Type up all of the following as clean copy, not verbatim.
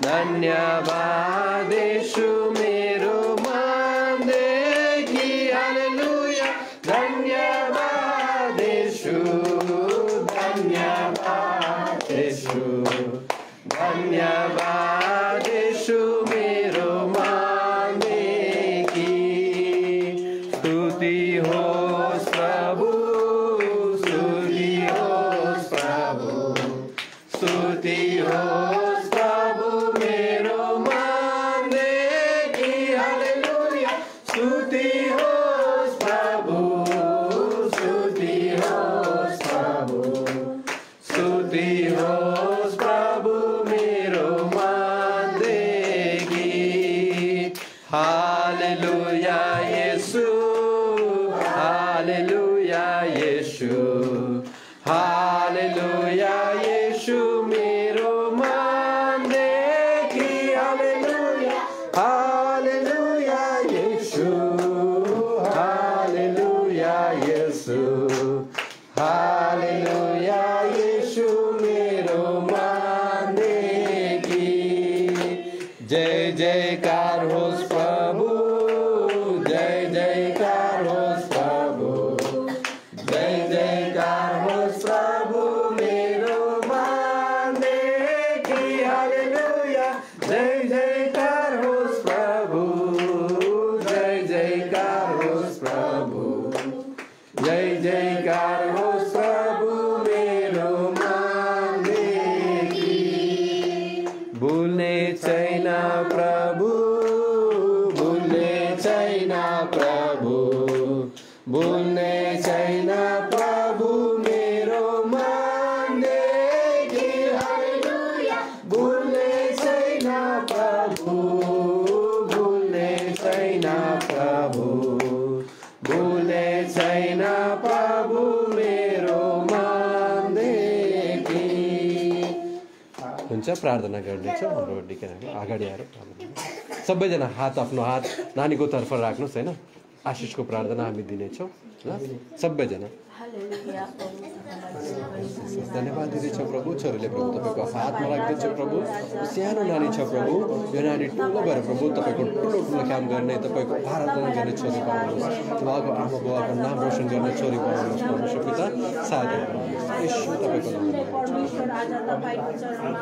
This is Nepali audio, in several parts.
धन्यवाद येशू मेरो मनदेखि हालेलुया धन्यवाद येशू धन्यवाद येशू धन्यवाद येशू मेरो मनदेखि स्तुति होस् प्रभु स्तुति होस् प्रभु स्तुति होस् प्रभु मेरो मनदेखि हालेलुया स्तुति होस् प्रभु स्तुति होस् प्रभु स्तुति होस् प्रभु मेरो मनदेखि हालेलुया येशू हालेलुया येशू हालेलुया येशू मेरो मनदेखि हालेलुया हालेलुया येशू हालेलुया येशू हालेलुया येशू मेरो मनदेखि जय जयकार होस् प्रभु जय जयकार होस् प्रभु जय जयकार होस् प्रभु मेरो मनदेखि हालेलुया जय जयकार होस् प्रभु जय जयकार होस् प्रभु जय जयकार होस् प्रभु मेरो मनदेखि भुल्ने छैन प्रभु भुल्ने छैन प्रभु भुल्ने छैन प्रभु मेरो मनदेखि हालेलुया भुल्ने छैन प्रभु भुल्ने छैन प्रभु भुल्ने छैन प्रभु मेरो मनदेखि हुन्छ प्रार्थना गर्नेछौँ हाम्रो डिकेनाको अगाडि आएर सबैजना हात आफ्नो हात नानीको तर्फ राख्नुहोस् होइन आशिषको प्रार्थना हामी दिनेछौँ ल सबैजना धन्यवाद दिँदैछ प्रभु छोरीले प्रभु तपाईँको हातमा राख्दैछ प्रभु सानो नानी छ प्रभु यो नानी ठुलो भएर प्रभु तपाईँको ठुलो ठुलो काम गर्ने तपाईँको आराधना गर्ने छोरी पाउनुहोस् उहाँको आमा बुवाको नाम रोशन गर्ने छोरी पाउनुहोस् परमेश्वर पिता सहायता गर्नुहोस् यीशु तपाईँको परमेश्वर आज तपाईँको चरणमा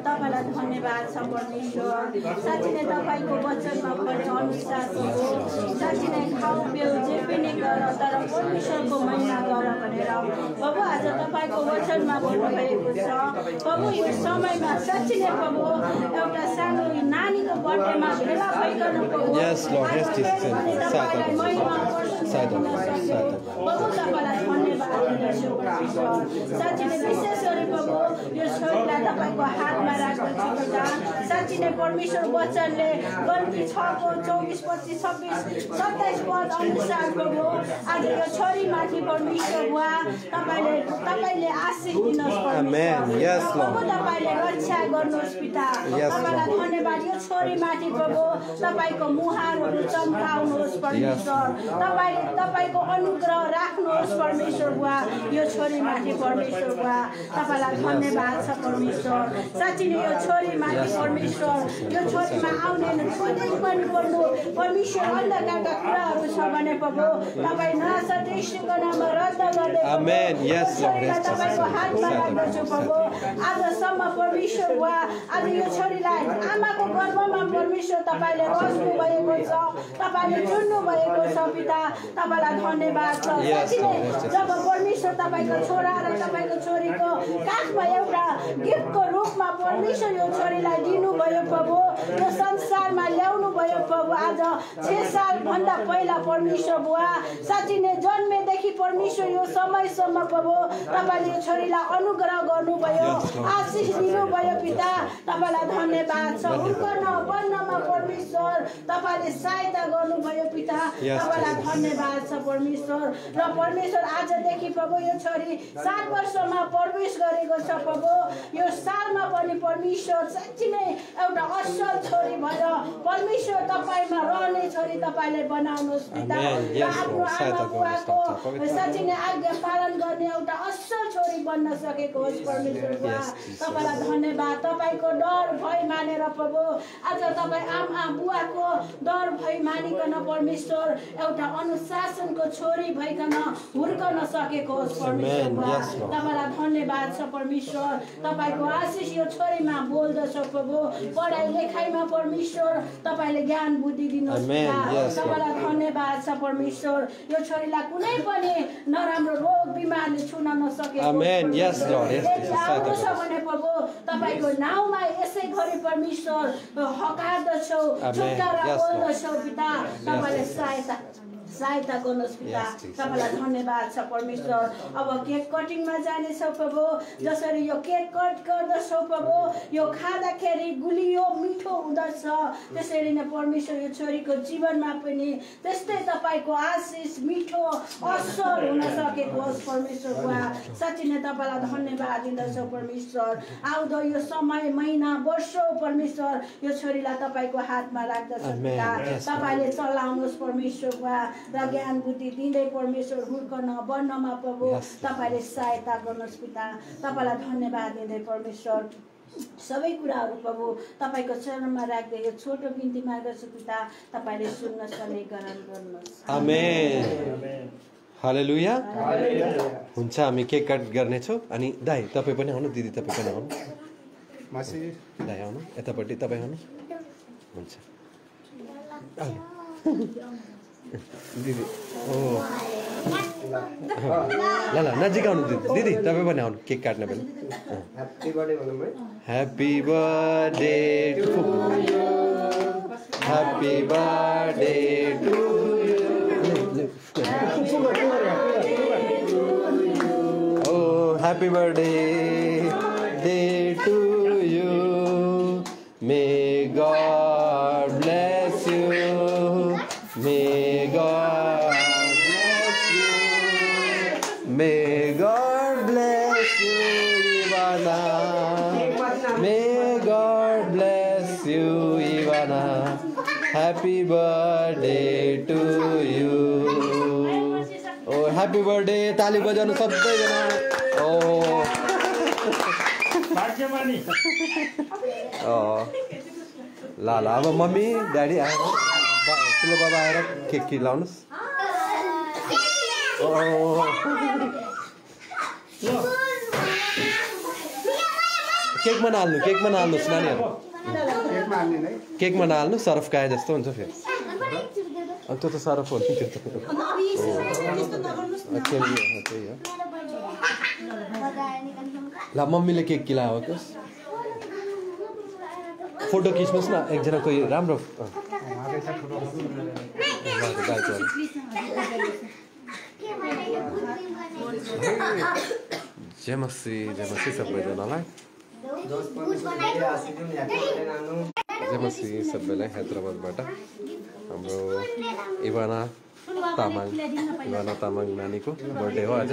तपाईँलाई धन्यवाद छ परमेश्वर साँच्चै नै तपाईँको वचनमा भने अनुसार साँच्चै नै खाऊ पिउ जे पनि गर तर परमेश्वरको महिमा गर भनेर प्रभु आज तपाईँको वचनमा भन्नुभएको छ प्रभु यो समयमा साँच्चै नै प्रभु एउटा सानो नानीको बर्थडेमा भेला भइकन प्रभु तपाईँलाई महिमा प्रभु तपाईँलाई धन्यवाद दिँदछु परमेश्वर साँच्चै नै विशेष गरी प्रभु यो छोरीलाई तपाईँको हातमा राख्दछु पिता साँच्चै नै परमेश्वर वचनले गल्ती 6 को 24 25 26 27 पद अनुसार प्रभु आज यो छोरीमाथि परमेश्वर बुवा तपाईँले आशीष दिनुहोस् प्रभु तपाईँले रक्षा गर्नुहोस् पिता तपाईँलाई धन्यवाद यो छोरीमाथि प्रभु तपाईँको मुहारहरू चम्काउनुहोस् परमेश्वर तपाईँको अनुग्रह राख्नुहोस् परमेश्वर बुवा यो छोरीमाथि परमेश्वर बुवा तपाईँलाई धन्यवाद छ परमेश्वर साँच्चै नै यो छोरीमाथि परमेश्वर यो छोरीमा आउने कुनै पनि पर्नु परमेश्वर अन्धकारका कुराहरू छ भने प्रभु तपाईँ नासरत येशूको नाममा रद्द गर्दै आमेन यस तपाईँको हातमा राख्दछु प्रभु आजसम्म परमेश्वर बुवा आज यो छोरीलाई आमाको गर्भमा परमेश्वर तपाईँले बस्नु भएको छ तपाईँले चुन्नु भएको छ पिता तपाईँलाई धन्यवाद छ जब परमेश्वर तपाईँको छोरा र तपाईँको छोरीको काखमा एउटा गिफ्टको रूपमा परमेश्वर यो छोरीलाई दिनुभयो प्रभु यो संसारमा ल्याउनु भयो प्रभु आज 6 सालभन्दा पहिला परमेश्वर बुवा साँच्चै नै जन्मेदेखि परमेश्वर यो समयसम्म प्रभु तपाईँले यो छोरीलाई अनुग्रह गर्नुभयो आशीष दिनुभयो पिता तपाईँलाई धन्यवाद छ उनको नबन्नमा परमेश्वर तपाईँले सहायता गर्नुभयो पिता तपाईँलाई धन्यवाद छ परमेश्वर र परमेश्वर आजदेखि प्रभु यो छोरी 7 वर्षमा प्रवेश गरेको छ प्रभु यो सालमा पनि परमेश्वर साँच्ची नै एउटा असल छोरी भएर परमेश्वर तपाईमा रहने छोरी तपाईले बनाउनुहोस् पिता र आफ्नो आमा बुवाको साँच्ची नै आज्ञा पालन गर्ने एउटा असल छोरी बन्न सकेको होस् परमेश्वर बुवा तपाईलाई धन्यवाद तपाईको डर भय मानेर प्रभु आज तपाई आमा बुवाको डर भय मानिकन परमेश्वर एउटा अनुशासनको छोरी भइकन हुर्कन सकेको होस् परमेश्वर बुवा तपाईलाई धन्यवाद छ परमेश्वर तपाईको आशिष यो छोरीमा बोल्दछ प्रभु पढाइ लेखाइमा परमेश्वर तपाईले ज्ञान बुद्धि दिनुहोस् तपाईलाई धन्यवाद छ परमेश्वर यो छोरीलाई कुनै पनि नराम्रो रोग बिमारले छुन नसकेको भने प्रभु तपाईको नाउँमा यसै गरी परमेश्वर हकार्दछौ छुटकारा बोल्दछौ पिता तपाईले सहायता गर्नुहोस् पिता तपाईलाई धन्यवाद छ परमेश्वर अब केक कटिङमा जानेछौ प्रभु जसरी यो केक कट गर्दछौ प्रभु यो खाँदाखेरि गुलियो मिठो हुँदछ त्यसरी नै परमेश्वर यो छोरीको जीवनमा पनि त्यस्तै तपाईको आशिष मिठो असल हुन सकेको होस् परमेश्वर बुवा साँच्चै नै तपाईलाई धन्यवाद दिँदछौ परमेश्वर आउँदो यो समय महिना वर्षौ परमेश्वर यो छोरीलाई तपाईको हातमा राख्दछ पिता तपाईले चलाउनुहोस् परमेश्वर बुवा र ज्ञान बुद्धि दिँदै परमेश्वर हुर्कन बन्नमा प्रभु तपाईले सहायता गर्नुहोस् पिता तपाईलाई धन्यवाद दिँदै परमेश्वर सबै कुराहरू प्रभु तपाईको चरणमा राख्दै यो छोटो बिन्ती माग्दछु पिता तपाईले सुन्न सक्ने गरान गर्नुहोस् आमेन हालेलुया हुन्छ हामी केक कट गर्नेछौँ अनि दाइ तपाईँ पनि आउनु दिदी तपाईँ पनि आउनु मासी दाइ आउनु यतापट्टि तपाईँ आउनु हुन्छ दिदी ओ ल ल नजिक आउनु दिदी तपाईँ पनि आउनु केक काट्न पनि ह्याप्पी बर्थडे भन्नु है happy birthday to you happy birthday to you oh happy birthday day to you may God bless you May God bless you. May God bless you, Ivana. May God bless you, Ivana. Happy birthday to you. Oh, happy birthday. ताली बजाउनु सबैजना. Oh. भाग्यमानी. Oh. ल अब मम्मी ड्याडी आएर ठुलो बाबा आएर केक खिलाउनुहोस् केकमा नहाल्नुहोस् नानीहरू केकमा नहाल्नु सरफ खाए जस्तो हुन्छ फेरि त्यो त सरफ हो नि त्यो त त्यही हो ल मम्मीले केक खिलाओस् फोटो खिच्नुहोस् न एकजना कोही राम्रो जेमसी सबैजनालाई जेमसी सबैलाई हैदराबादबाट हाम्रो इवाना तामाङ नानीको बर्थडे हो आज